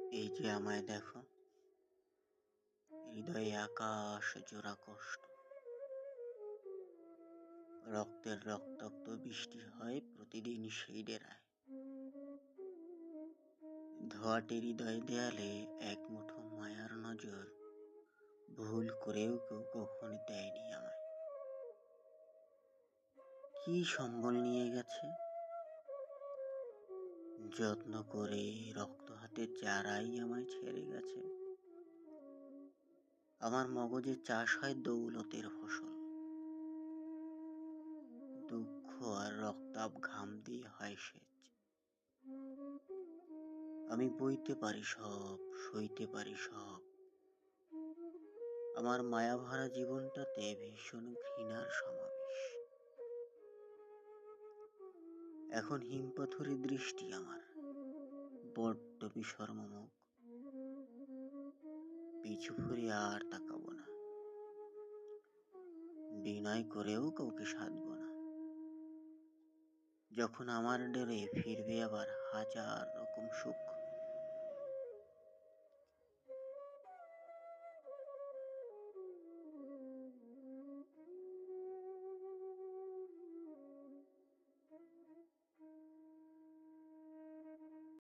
এই যে আমায় দেখো, হৃদয়ে আকাশ জোড়া কষ্ট, রক্তের রক্তাক্ত বৃষ্টি হয় প্রতিদিন সেই ডেরায়। ধোয়াটে হৃদয় দেয়ালে এক মুঠো মায়ার নজর, ভুল করেও কেউ কখনো দেয়নি আমায়। কি সম্বল নিয়ে গেছে, যত্ন করে রক্ত হাতের চারাই আমায় ছেড়ে গেছে। আমার মগজে চাষ হয় দৌলতের ফসল, দুঃখ আর রক্তাভ ঘাম দিয়ে হয় সেচ। আমি বইতে পারি সব, সইতে পারি সব, আমার মায়াভরা জীবনটাতে ভীষণ ঘৃণার সমাবেশ। এখন হিমপাথরি দৃষ্টি আমার, বড্ড বিষর্ম মুখ, পিছু ফিরে আর তাকাবো না, বিনয় করেও কাউকে সাধবো না। যখন আমার ডেরে ফিরবে আবার হাজার রকম সুখ,